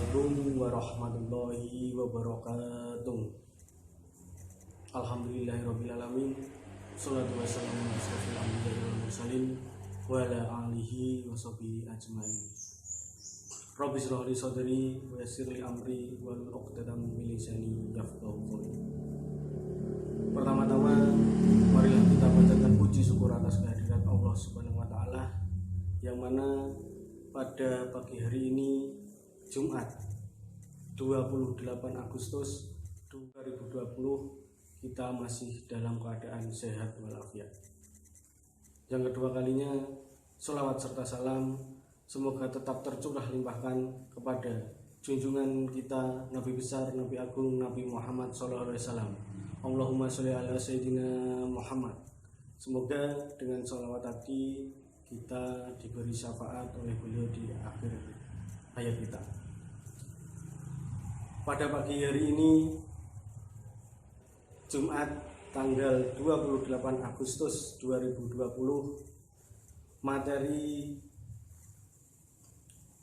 Assalamualaikum warahmatullahi wabarakatuh. Alhamdulillahirrabbilalamin. Salatu wassalamu ala asyrofil anbiya'i wal mursalin wa ala alihi wa sahbihi ajmain. Rabbi shrah li sadri wa yassir li amri wal 'uqdatam min lisani yafqahu qawli. Pertama-tama marilah kita panjatkan puji syukur atas kehadirat Allah Subhanahu wa taala yang mana pada pagi hari ini Jumat 28 Agustus 2020 kita masih dalam keadaan sehat walafiat. Yang kedua kalinya sholawat serta salam semoga tetap tercurah limpahkan kepada junjungan kita Nabi besar, Nabi agung, Nabi Muhammad SAW. Allahumma sholli ala Sayyidina Muhammad. Semoga dengan sholawat tadi kita diberi syafaat oleh beliau di akhir hayat kita. Pada pagi hari ini Jumat tanggal 28 Agustus 2020, materi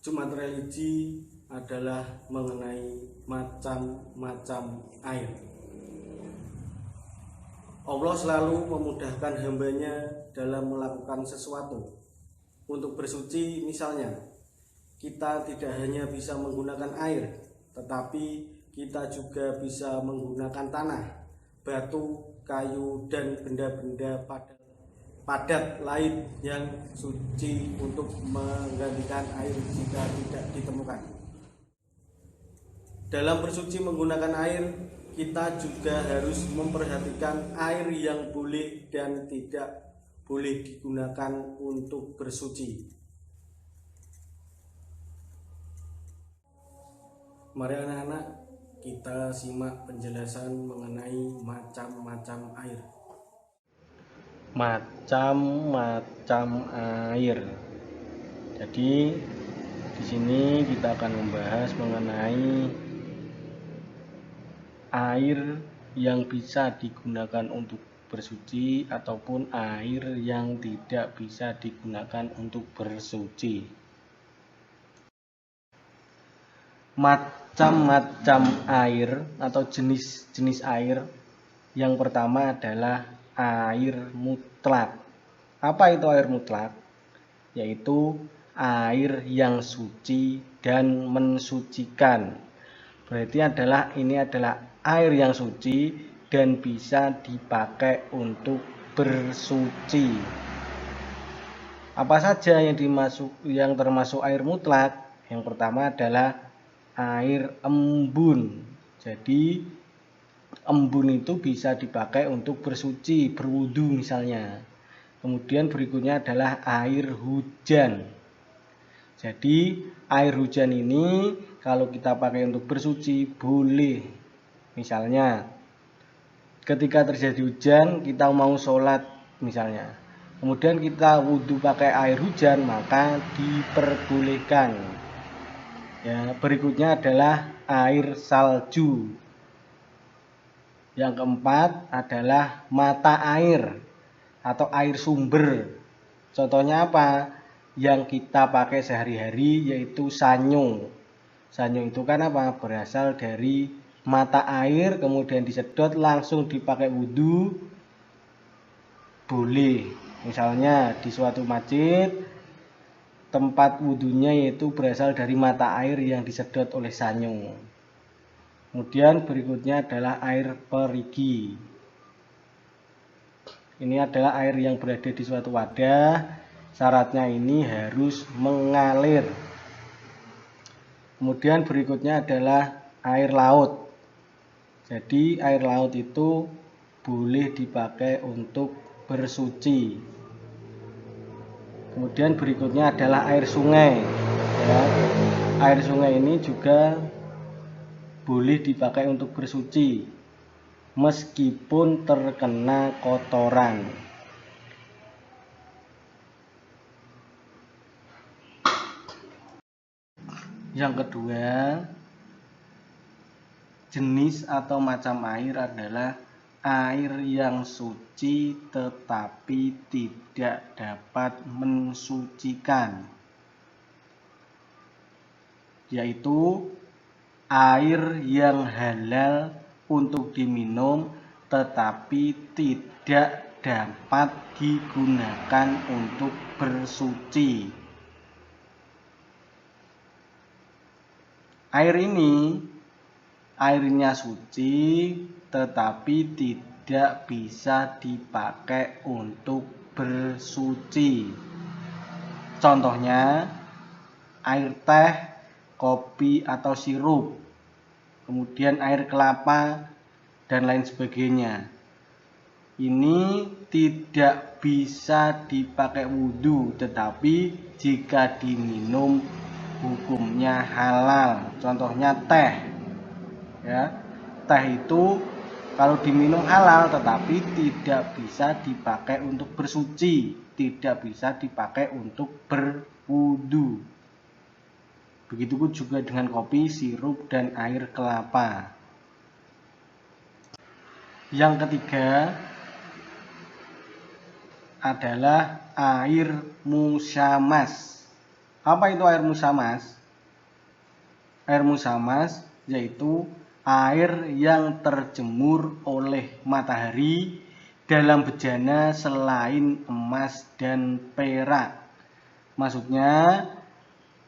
Jumat religi adalah mengenai macam-macam air. Allah selalu memudahkan hambanya dalam melakukan sesuatu. Untuk bersuci misalnya, kita tidak hanya bisa menggunakan air, tetapi kita juga bisa menggunakan tanah, batu, kayu, dan benda-benda padat lain yang suci untuk menggantikan air jika tidak ditemukan. Dalam bersuci menggunakan air, kita juga harus memperhatikan air yang boleh dan tidak boleh digunakan untuk bersuci. Mari anak-anak, kita simak penjelasan mengenai macam-macam air. Macam-macam air. Jadi di sini kita akan membahas mengenai air yang bisa digunakan untuk bersuci ataupun air yang tidak bisa digunakan untuk bersuci. Macam-macam air atau jenis-jenis air. Yang pertama adalah air mutlak. Apa itu air mutlak? Yaitu air yang suci dan mensucikan. Berarti ini adalah air yang suci dan bisa dipakai untuk bersuci. Apa saja yang termasuk air mutlak? Yang pertama adalah air embun. Jadi embun itu bisa dipakai untuk bersuci, berwudu misalnya. Kemudian berikutnya adalah air hujan. Jadi air hujan ini kalau kita pakai untuk bersuci boleh. Misalnya ketika terjadi hujan kita mau sholat misalnya, kemudian kita wudu pakai air hujan, maka diperbolehkan. Ya, berikutnya adalah air salju. Yang keempat adalah mata air atau air sumber. Contohnya apa? Yang kita pakai sehari-hari yaitu sanyo. Sanyo itu kan apa? Berasal dari mata air, kemudian disedot langsung dipakai wudhu. Boleh. Misalnya di suatu masjid, tempat wudhunya yaitu berasal dari mata air yang disedot oleh sanyo. Kemudian berikutnya adalah air perigi. Ini adalah air yang berada di suatu wadah. Syaratnya ini harus mengalir. Kemudian berikutnya adalah air laut. Jadi air laut itu boleh dipakai untuk bersuci. Kemudian berikutnya adalah air sungai. Ya, air sungai ini juga boleh dipakai untuk bersuci meskipun terkena kotoran. Yang kedua, jenis atau macam air adalah air yang suci tetapi tidak dapat mensucikan, yaitu air yang halal untuk diminum tetapi tidak dapat digunakan untuk bersuci. Air ini airnya suci tetapi tidak bisa dipakai untuk bersuci. Contohnya air teh, kopi atau sirup, kemudian air kelapa dan lain sebagainya. Ini tidak bisa dipakai wudhu, tetapi jika diminum hukumnya halal. Contohnya teh, ya, teh itu kalau diminum halal, tetapi tidak bisa dipakai untuk bersuci, tidak bisa dipakai untuk berwudhu. Begitupun juga dengan kopi, sirup, dan air kelapa. Yang ketiga adalah air musamas. Apa itu air musamas? Air musamas yaitu air yang terjemur oleh matahari dalam bejana selain emas dan perak. Maksudnya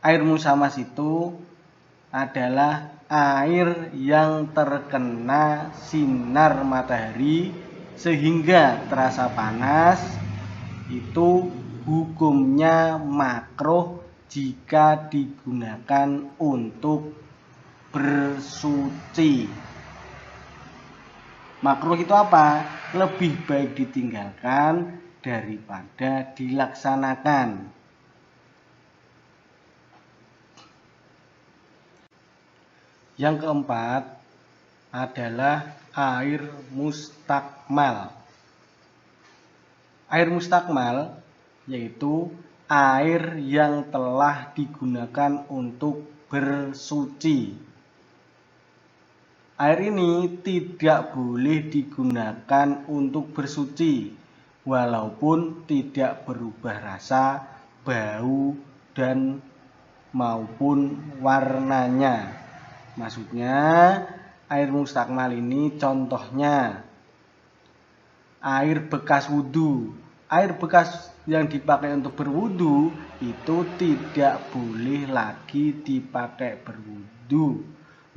air musamas itu adalah air yang terkena sinar matahari sehingga terasa panas. Itu hukumnya makruh jika digunakan untuk bersuci. Makruh itu apa? Lebih baik ditinggalkan daripada dilaksanakan. Yang keempat adalah air mustakmal. Air mustakmal yaitu air yang telah digunakan untuk bersuci. Air ini tidak boleh digunakan untuk bersuci, walaupun tidak berubah rasa, bau, dan maupun warnanya. Maksudnya air mustakmal ini contohnya air bekas wudhu. Air bekas yang dipakai untuk berwudhu itu tidak boleh lagi dipakai berwudhu,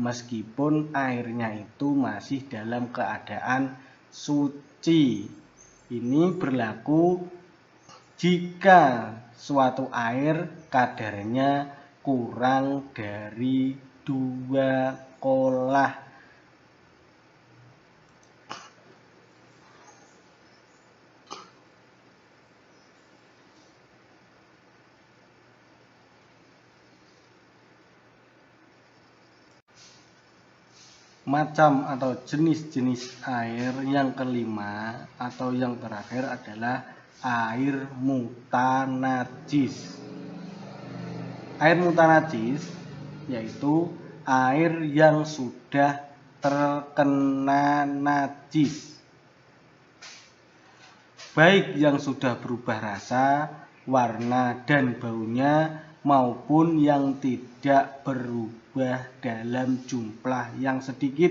meskipun airnya itu masih dalam keadaan suci. Ini berlaku jika suatu air kadarnya kurang dari 2 kolah. Macam atau jenis-jenis air yang kelima atau yang terakhir adalah air mutanajis. Air mutanajis yaitu air yang sudah terkena najis, baik yang sudah berubah rasa, warna, dan baunya, maupun yang tidak berubah dalam jumlah yang sedikit,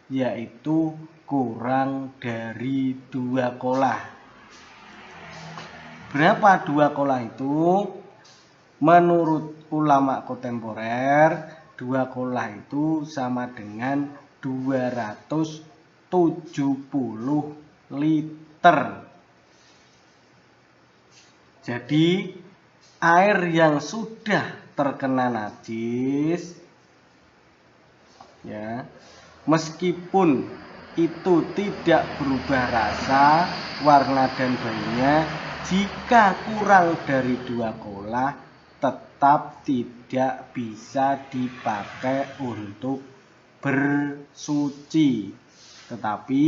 yaitu kurang dari 2 kolah. Berapa 2 kolah itu? Menurut ulama kontemporer, 2 kolah itu sama dengan 270 liter. Jadi air yang sudah terkena najis, ya, meskipun itu tidak berubah rasa, warna, dan baunya, jika kurang dari 2 kolah tetap tidak bisa dipakai untuk bersuci. Tetapi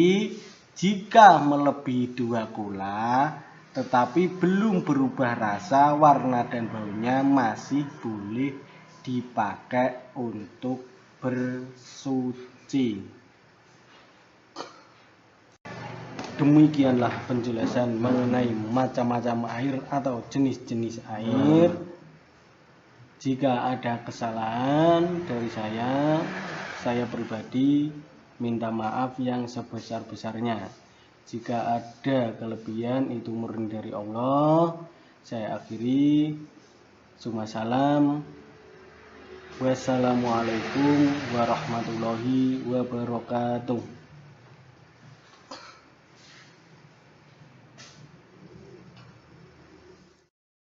jika melebihi 2 kolah tetapi belum berubah rasa, warna, dan baunya, masih boleh dipakai untuk bersuci. Demikianlah penjelasan mengenai macam-macam air atau jenis-jenis air. Jika ada kesalahan dari saya, saya pribadi minta maaf yang sebesar-besarnya. Jika ada kelebihan itu murni dari Allah. Saya akhiri. Salam. Wassalamualaikum warahmatullahi wabarakatuh.